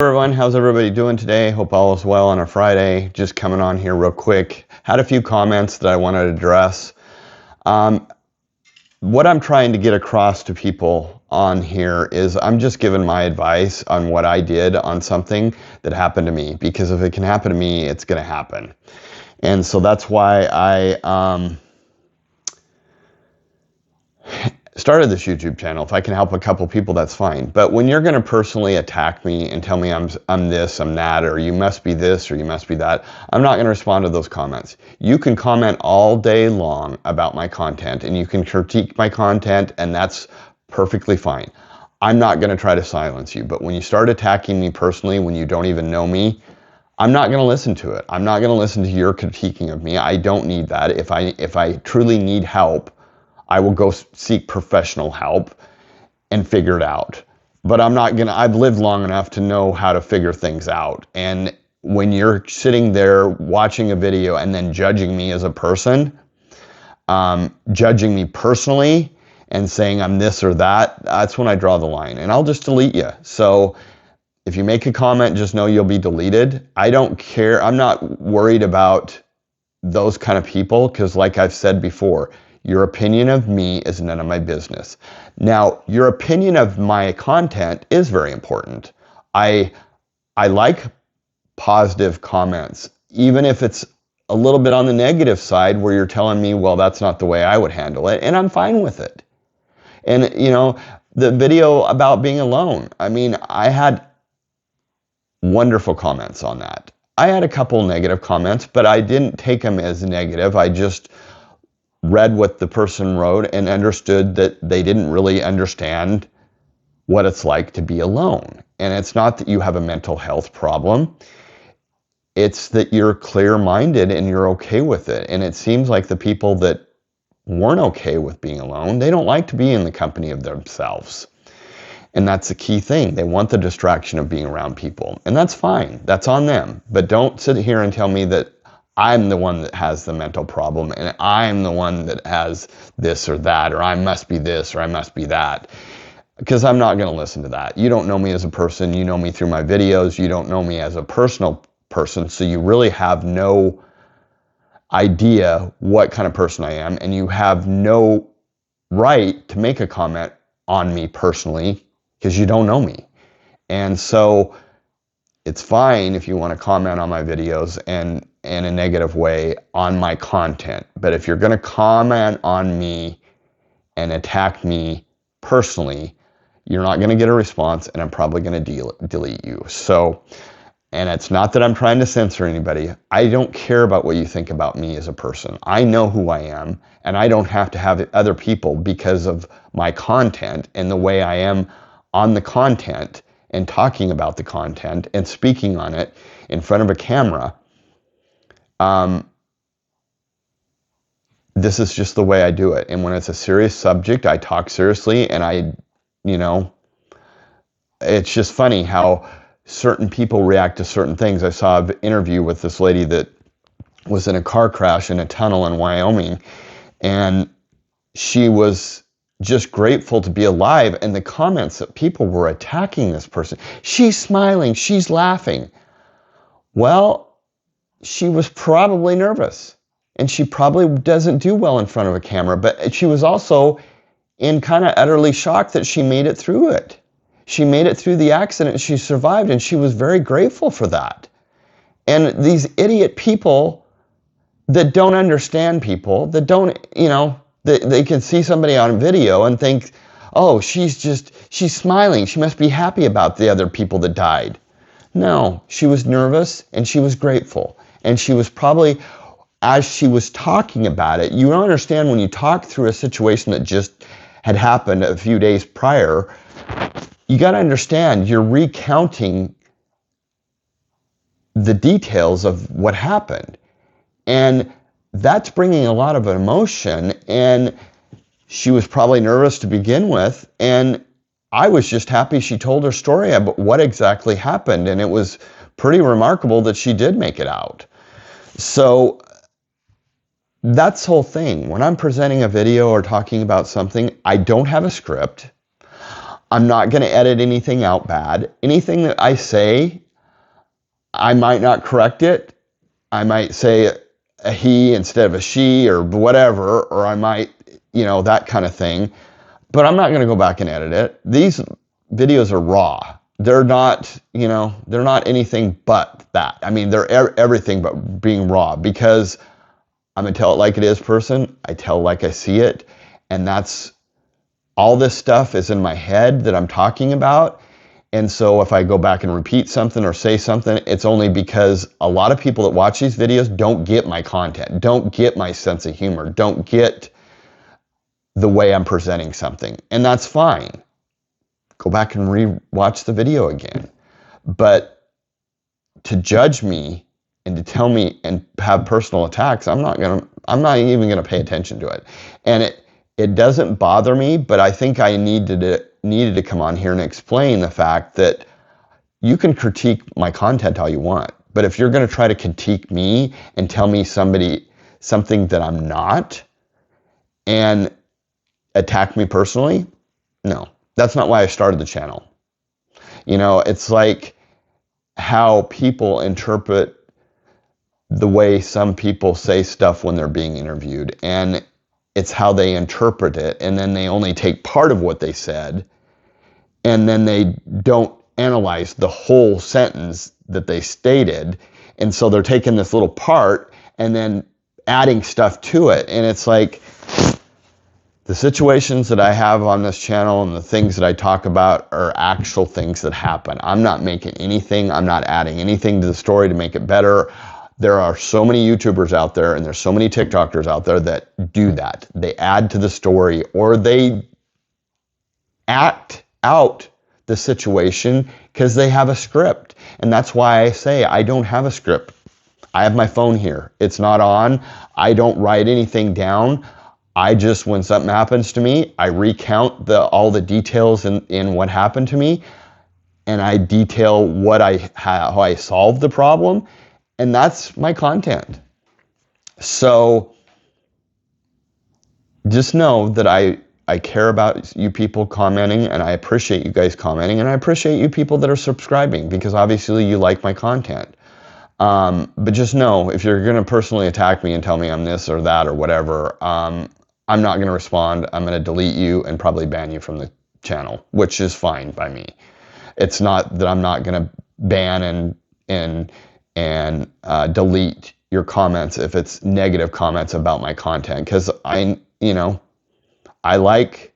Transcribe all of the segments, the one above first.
Everyone, how's everybody doing today? Hope all is well on a Friday. Just coming on here real quick. Had a few comments that I wanted to address. What I'm trying to get across to people on here is I'm just giving my advice on what I did on something that happened to me, because if it can happen to me, it's going to happen. And so that's why I started this YouTube channel. If I can help a couple people, that's fine. But when you're going to personally attack me and tell me I'm this, I'm that, or you must be this, or you must be that, I'm not going to respond to those comments. You can comment all day long about my content, and you can critique my content, and that's perfectly fine. I'm not going to try to silence you. But when you start attacking me personally, when you don't even know me, I'm not going to listen to it. I'm not going to listen to your critiquing of me. I don't need that. If I truly need help, I will go seek professional help and figure it out. But I've lived long enough to know how to figure things out. And when you're sitting there watching a video and then judging me as a person, judging me personally and saying I'm this or that, that's when I draw the line. And I'll just delete you. So if you make a comment, just know you'll be deleted. I don't care. I'm not worried about those kind of people, because like I've said before, your opinion of me is none of my business. Now, your opinion of my content is very important. I like positive comments, even if it's a little bit on the negative side where you're telling me, well, that's not the way I would handle it, and I'm fine with it. And, you know, the video about being alone, I mean, I had wonderful comments on that. I had a couple negative comments, but I didn't take them as negative. I just read what the person wrote and understood that they didn't really understand what it's like to be alone. And it's not that you have a mental health problem. It's that you're clear-minded and you're okay with it. And it seems like the people that weren't okay with being alone, they don't like to be in the company of themselves. And that's the key thing. They want the distraction of being around people. And that's fine. That's on them. But don't sit here and tell me that I'm the one that has the mental problem and I'm the one that has this or that, or I must be this or I must be that, because I'm not going to listen to that. You don't know me as a person. You know me through my videos. You don't know me as a personal person. So you really have no idea what kind of person I am, and you have no right to make a comment on me personally because you don't know me. And so it's fine if you want to comment on my videos and in a negative way on my content. But if you're going to comment on me and attack me personally, you're not going to get a response, and I'm probably going to delete you. So, and it's not that I'm trying to censor anybody. I don't care about what you think about me as a person. I know who I am, and I don't have to have other people, because of my content and the way I am on the content and talking about the content and speaking on it in front of a camera. This is just the way I do it. And when it's a serious subject, I talk seriously, and it's just funny how certain people react to certain things. I saw an interview with this lady that was in a car crash in a tunnel in Wyoming, and she was just grateful to be alive. And the comments that people were attacking this person, she's smiling, she's laughing. Well, she was probably nervous, and she probably doesn't do well in front of a camera, but she was also in kind of utterly shocked that she made it through it. She made it through the accident, she survived, and she was very grateful for that. And these idiot people that don't understand people, that don't, they can see somebody on video and think, oh, she's smiling, she must be happy about the other people that died. No, she was nervous and she was grateful. And she was probably, as she was talking about it, you don't understand when you talk through a situation that just had happened a few days prior, you got to understand you're recounting the details of what happened. And that's bringing a lot of emotion, and she was probably nervous to begin with, and I was just happy she told her story about what exactly happened, and it was pretty remarkable that she did make it out. So that's the whole thing. When I'm presenting a video or talking about something, I don't have a script. I'm not going to edit anything out bad. Anything that I say, I might not correct it. I might say a he instead of a she or whatever, or I might, that kind of thing. But I'm not going to go back and edit it. These videos are raw. They're not, they're not anything but that. I mean, they're everything but being raw, because I'm a tell it like it is person. I tell like I see it. And that's all this stuff is in my head that I'm talking about. And so if I go back and repeat something or say something, it's only because a lot of people that watch these videos don't get my content, don't get my sense of humor, don't get the way I'm presenting something. And that's fine. Go back and re-watch the video again. But to judge me and to tell me and have personal attacks, I'm not even gonna pay attention to it. And it doesn't bother me, but I think I needed to come on here and explain the fact that you can critique my content all you want, but if you're going to try to critique me and tell me something that I'm not and attack me personally, no, that's not why I started the channel. It's like how people interpret the way some people say stuff when they're being interviewed, and it's how they interpret it, and then they only take part of what they said, and then they don't analyze the whole sentence that they stated, and so they're taking this little part and then adding stuff to it. And it's like, the situations that I have on this channel and the things that I talk about are actual things that happen. I'm not making anything, I'm not adding anything to the story to make it better. There are so many YouTubers out there and there's so many TikTokers out there that do that. They add to the story, or they act out the situation because they have a script. And that's why I say I don't have a script. I have my phone here. It's not on. I don't write anything down. I just, when something happens to me, I recount all the details in what happened to me, and I detail how I solved the problem. And that's my content. So just know that I care about you people commenting, and I appreciate you guys commenting, and I appreciate you people that are subscribing, because obviously you like my content. But just know, if you're going to personally attack me and tell me I'm this or that or whatever, I'm not going to respond. I'm going to delete you and probably ban you from the channel, which is fine by me. It's not that I'm not going to ban and delete your comments if it's negative comments about my content, because I like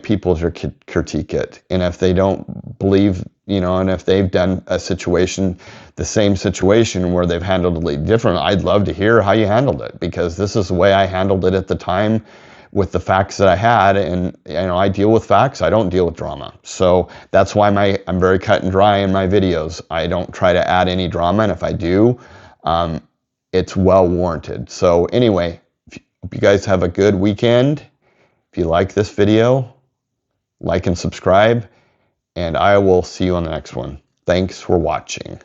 people to critique it, and if they don't believe, and if they've done the same situation where they've handled it different, I'd love to hear how you handled it, because this is the way I handled it at the time with the facts that I had, and I deal with facts. I don't deal with drama. So that's why I'm very cut and dry in my videos. I don't try to add any drama, and if I do, it's well warranted. So anyway, hope you guys have a good weekend. If you like this video, like and subscribe, and I will see you on the next one. Thanks for watching.